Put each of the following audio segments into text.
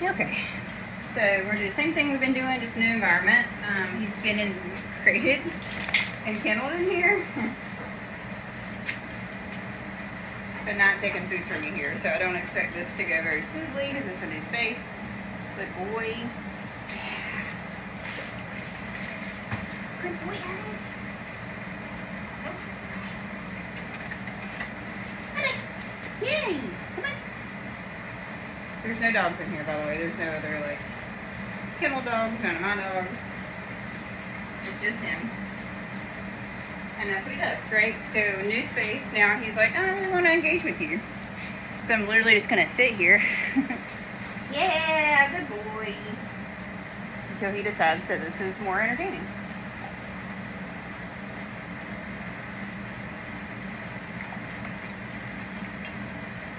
Okay, so we're gonna do the same thing we've been doing, just new environment. He's been crated and kenneled in here, but not taking food from me here, so I don't expect this to go very smoothly because it's a new space. Good boy. Yeah. Good boy, Alec. Yay! Come on. There's no dogs in here, by the way. There's no other, like, kennel dogs, none of my dogs. It's just him. And that's what he does, right? So, new space. Now he's like, I really want to engage with you. So I'm literally just going to sit here. Yeah, good boy. Until he decides that this is more entertaining.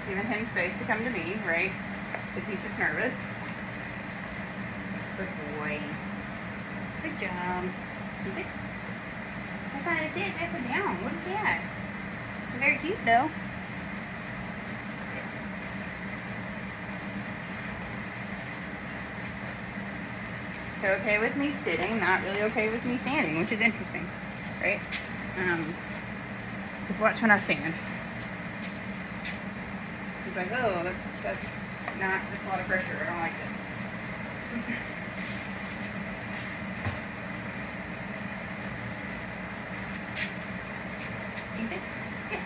Giving him space to come to me, right? Because he's just nervous. Good boy. Good job. You sit. That's not a sit, that's a down. What is that? Very cute though. So okay with me sitting, not really okay with me standing, which is interesting, right? Just watch when I stand. He's like, oh, that's a lot of pressure. I don't like it. Easy? Yes.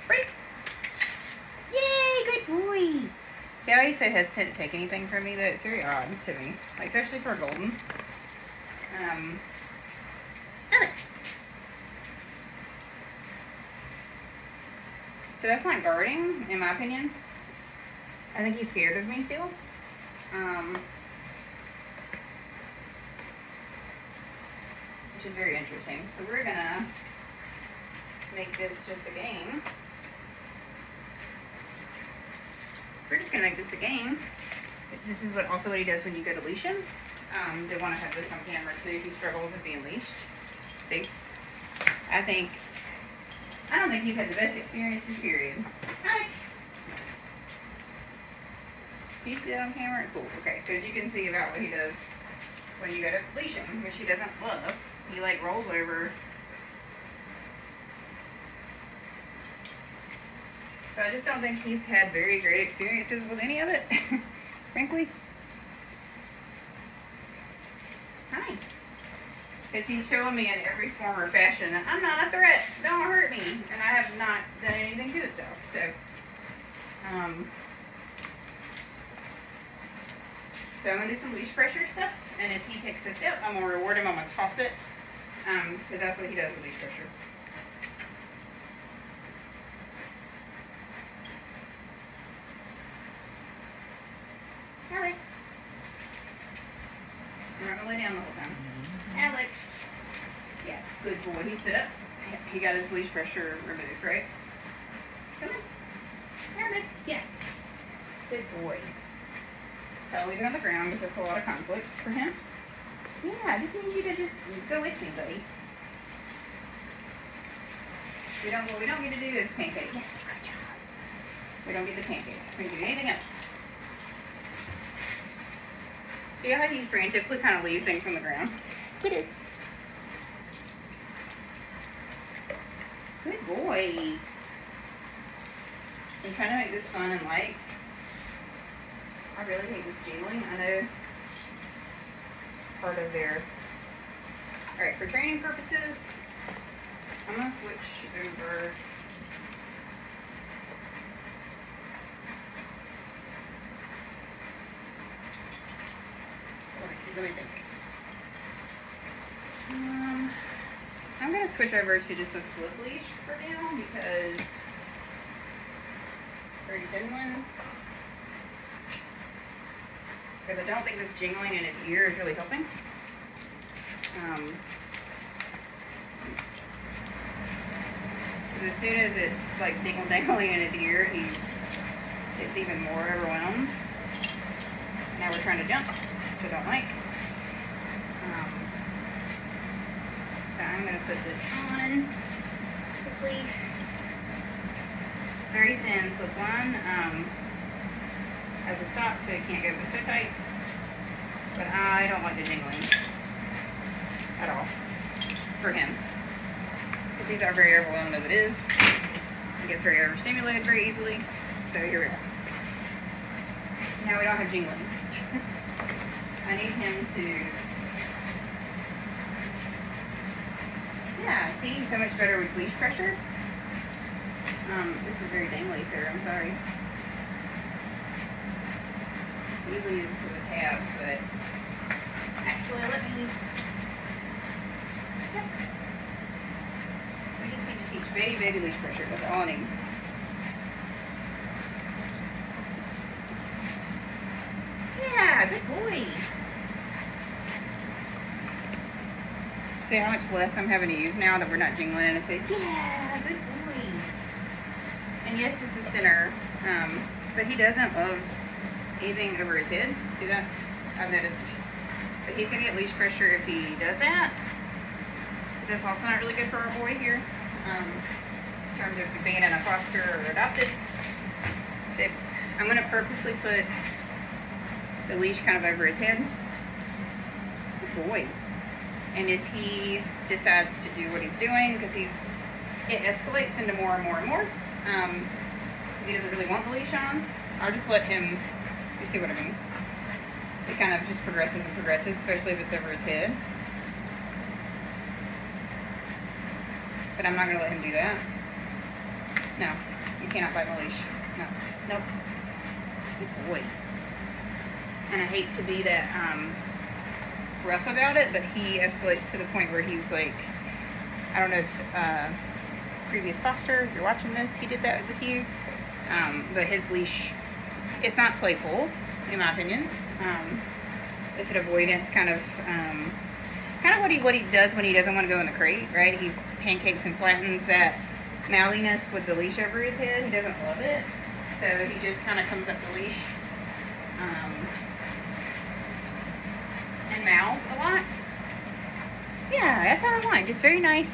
Break. Yay, good boy. See how he's so hesitant to take anything from me, though? It's very odd to me, like, especially for a golden. Alec. So that's not guarding, in my opinion. I think he's scared of me still. Which is very interesting. So we're gonna make this just a game. So we're just gonna make this a game. This is what he does when you go to leash him. They want to have this on camera too if he struggles with being leashed. See? I don't think he's had the best experiences, period. Hi. Can you see that on camera? Cool, okay. Because you can see about what he does when you go to leash him, which he doesn't love. He like rolls over. So I just don't think he's had very great experiences with any of it, frankly. Hi. Because he's showing me in every form or fashion that I'm not a threat. Don't hurt me. And I have not done anything to himself. So, I'm going to do some leash pressure stuff. And if he takes a step, I'm going to reward him. I'm going to toss it. Because that's what he does with leash pressure. Alec. I'm not going to lay down the whole time. Alec. Yes, good boy. He stood up. He got his leash pressure removed, right? Come on. Alec. Yes. Good boy. So I'll leave it on the ground because that's a lot of conflict for him. Yeah, I just need you to just go with me, buddy. What we don't get to do is pancake. Yes, good job. We don't get the pancake. We can do anything else. See how he frantically kind of leaves things on the ground? Get it. Good boy. I'm trying to make this fun and light. I really hate this jingling. I know it's part of their... Alright, for training purposes, I'm going to switch over... Let me think. I'm going to switch over to just a slip leash for now because very thin one. Because I don't think this jingling in his ear is really helping. Because as soon as it's like dingle-dangling in his ear, he gets even more overwhelmed. Now we're trying to jump, which I don't like. So I'm going to put this on quickly. very thin slip one. As a stop so it can't go so tight. But I don't like the jingling at all for him. Because he's not very overwhelmed as it is. He gets very overstimulated very easily. So here we are. Now we don't have jingling. I need him to... Yeah, see, he's so much better with leash pressure. This is very dangly, sir. I'm sorry. He usually uses this with a tab, but actually, let me. Yep. We just need to teach baby leash pressure. That's all I need. Yeah, good boy. See how much less I'm having to use now that we're not jingling in his face? Yeah, good boy. And yes, this is thinner, but he doesn't love anything over his head. See that? I've noticed. But he's going to get leash pressure if he does that. That's also not really good for our boy here, in terms of being in a foster or adopted. So I'm going to purposely put the leash kind of over his head. Good boy. And if he decides to do what he's doing, because it escalates into more and more and more, he doesn't really want the leash on, I'll just let him, you see what I mean? It kind of just progresses and progresses, especially if it's over his head. But I'm not going to let him do that. No, you cannot bite my leash. No, nope. Good boy. And I hate to be that rough about it, but he escalates to the point where he's like, I don't know if previous foster, if you're watching this, he did that with you. But his leash, it's not playful, in my opinion. It's an avoidance kind of what he does when he doesn't want to go in the crate, right? He pancakes and flattens that mouthiness with the leash over his head. He doesn't love it, so he just kind of comes up the leash and mouths a lot. Yeah, that's all I want. Just very nice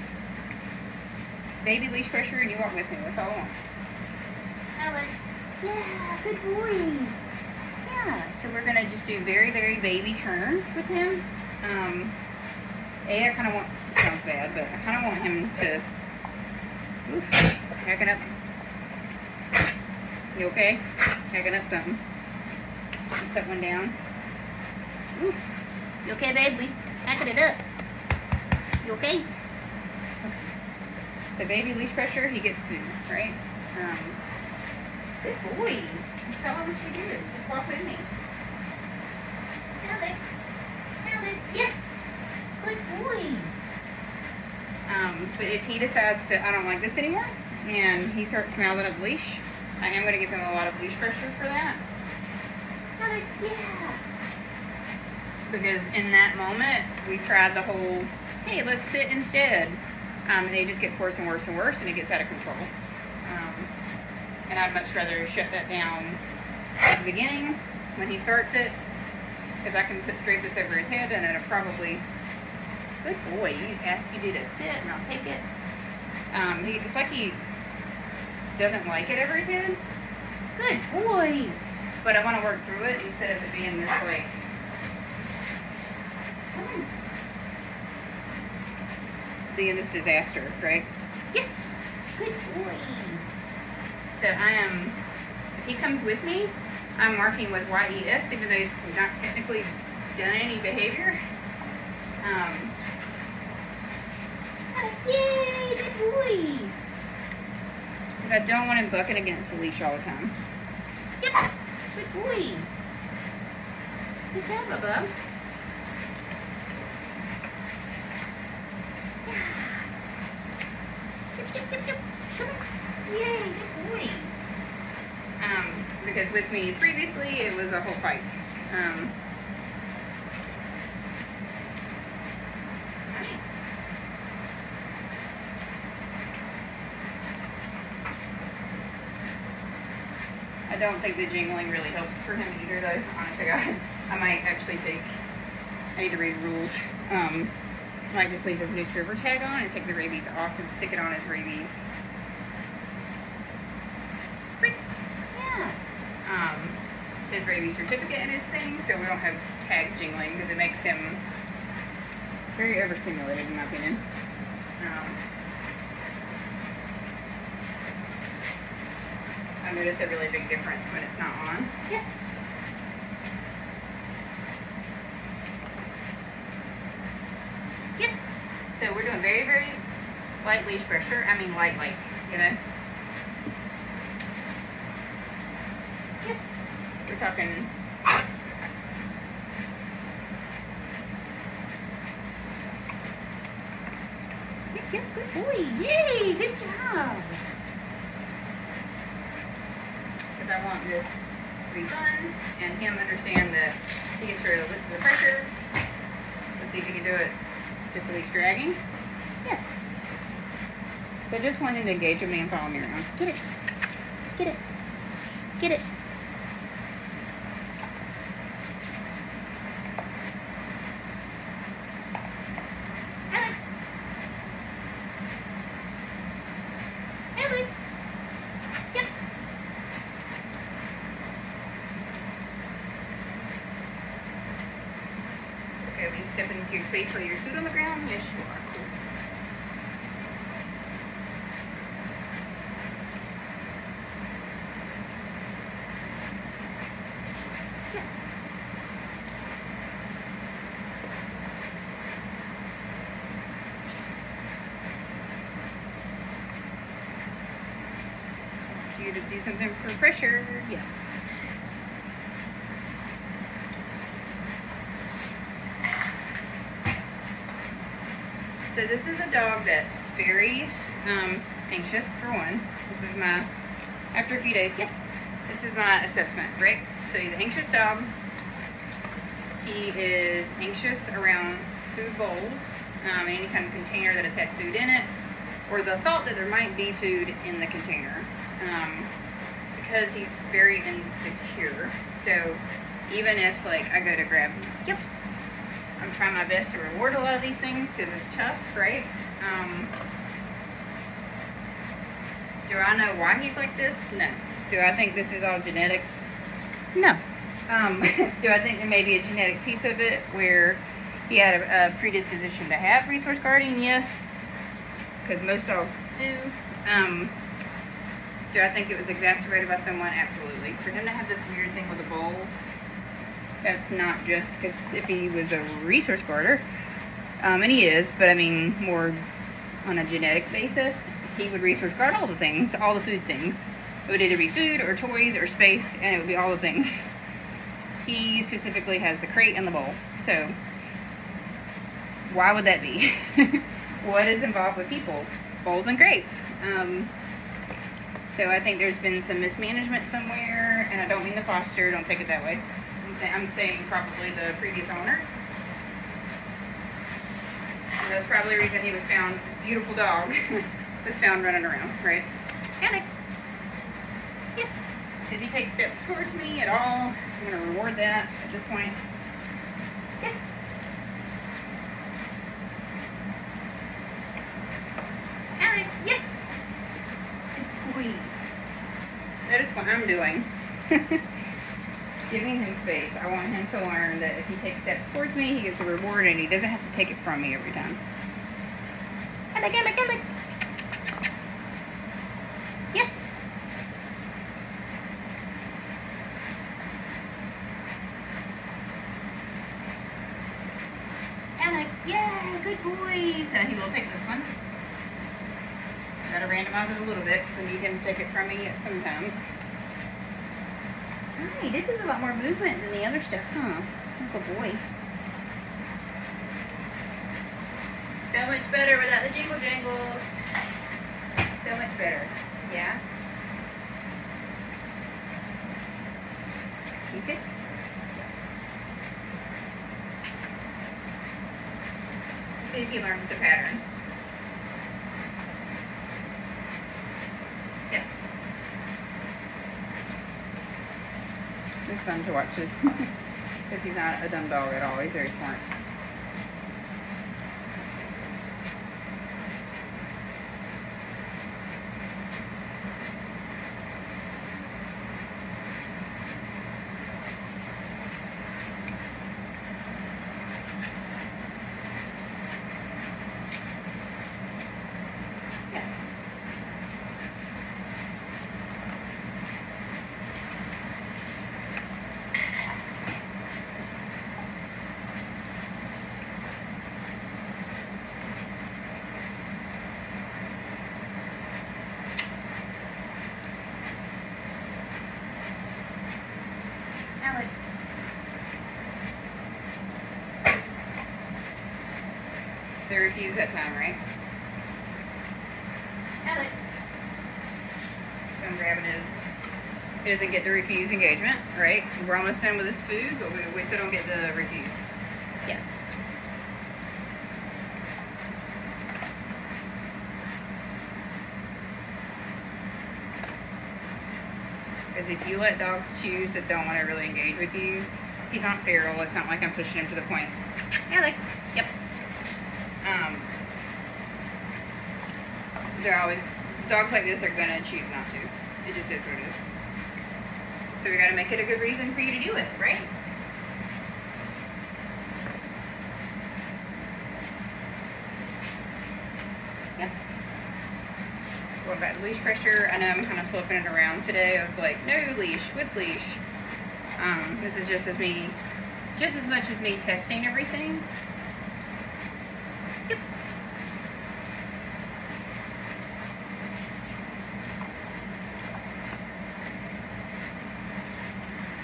baby leash pressure, and you walk with me. That's all I want. Alec. Yeah, good boy. Yeah, so we're gonna just do very, very baby turns with him. I kind of want, it sounds bad, but I kind of want him to, oof, hacking up. You okay? Hacking up something. Just set one down. Oof. You okay, babe? We hacking it up. You okay? So baby leash pressure, he gets through, right? Good boy. Just tell him what you do. Just walk with me. Alec. Alec. Yes. Good boy. But if he decides to, I don't like this anymore, and he starts mouthing up leash, I am going to give him a lot of leash pressure for that. Alec, yeah. Because in that moment, we tried the whole, hey, let's sit instead. And it just gets worse and worse and worse, and it gets out of control. And I'd much rather shut that down at the beginning when he starts it, because I can drape this over his head, and it'll probably, good boy, you asked you to sit, and I'll take it. It's like he doesn't like it over his head. Good boy. But I want to work through it instead of it being this like, being this disaster, right? Yes. Good boy. So if he comes with me, I'm marking with YES, even though he's not technically done any behavior. Yay, good boy. Because I don't want him bucking against the leash all the time. Yep, good boy. Good job, Bubba. Come on. Yay, good boy. Because with me previously, it was a whole fight. I don't think the jingling really helps for him either, though. Honestly, I might actually I need to read rules. I might just leave his newspaper tag on and take the rabies off and stick it on his rabies baby certificate in his thing, so we don't have tags jingling because it makes him very overstimulated, in my opinion. I notice a really big difference when it's not on. Yes. Yes. So we're doing very, very light leash pressure. I mean light, you know. Yes. We're talking. Yep, good boy. Yay, good job. Because I want this to be fun and him understand that he gets rid of the pressure. Let's see if he can do it just at least dragging. Yes. So I just want him to engage with me and follow me around. Get it. Get it. Get it. Alec. Alec. Yep. Okay, will you step into your space while your suit on the ground? Yes, you are. Cool. Yes. I want you to do something for pressure. Yes. So this is a dog that's very anxious, for one. This is my, after a few days, yes, this is my assessment, right? So he's an anxious dog. He is anxious around food bowls, any kind of container that has had food in it, or the thought that there might be food in the container, because he's very insecure. So even if like I go to grab, yep, I'm trying my best to reward a lot of these things because it's tough, right? Do I know why he's like this? No. Do I think this is all genetic? No. Do I think there may be a genetic piece of it where he had a predisposition to have resource guarding? Yes, because most dogs do. Do I think it was exacerbated by someone? Absolutely. For him to have this weird thing with a bowl, that's not just because if he was a resource guarder, and he is, but I mean more on a genetic basis, he would resource guard all the things, all the food things. It would either be food or toys or space, and it would be all the things. He specifically has the crate and the bowl. So why would that be? What is involved with people? Bowls and crates. So I think there's been some mismanagement somewhere, and I don't mean the foster, don't take it that way. I'm saying probably the previous owner. And that's probably the reason he was found, this beautiful dog, was found running around, right? Alec. Yes. Did he take steps towards me at all? I'm going to reward that at this point. Yes. Alec, yes. Good boy. Notice what I'm doing. Giving him space. I want him to learn that if he takes steps towards me, he gets a reward and he doesn't have to take it from me every time. Alec, Alec, Alec. Yes. Alec, yeah, good boy. So he will take this one. Gotta randomize it a little bit because I need him to take it from me sometimes. Hi, this is a lot more movement than the other stuff, huh? Good boy. So much better without the jingle jangles. So much better. Yeah? Can you sit? Yes. Let's see if he learns the pattern. Yes. It's fun to watch this because he's not a dumb dog at all. He's very smart. the refuse that time, right? Alec. So I'm grabbing his. He doesn't get the refuse engagement, right? We're almost done with his food, but we still don't get the refuse. Yes. Because if you let dogs choose that don't want to really engage with you, he's not feral. It's not like I'm pushing him to the point. Alec. Yep. They're always, dogs like this are gonna choose not to. It just is what it is. So we gotta make it a good reason for you to do it, right? Yeah. What about leash pressure? I know I'm kind of flipping it around today of like, no leash, with leash. This is just as much as me testing everything. Yep.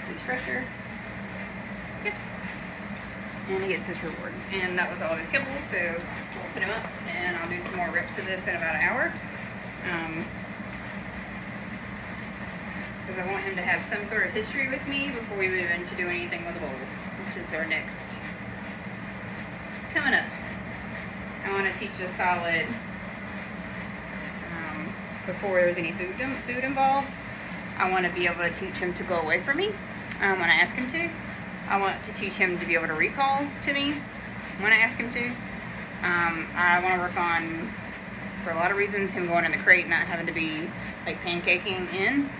Leash pressure. Yes. And he gets his reward. And that was all of his kibble, so we'll put him up and I'll do some more rips of this in about an hour. Because I want him to have some sort of history with me before we move into doing anything with the bowl, which is our next coming up. I want to teach a solid, before there's any food involved, I want to be able to teach him to go away from me when I ask him to. I want to teach him to be able to recall to me when I ask him to. I want to work on, for a lot of reasons, him going in the crate, not having to be like pancaking in,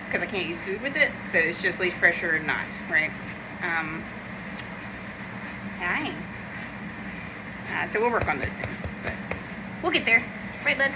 because I can't use food with it. So it's just leash pressure and not, right? Hi. So we'll work on those things, but we'll get there. Right, bud?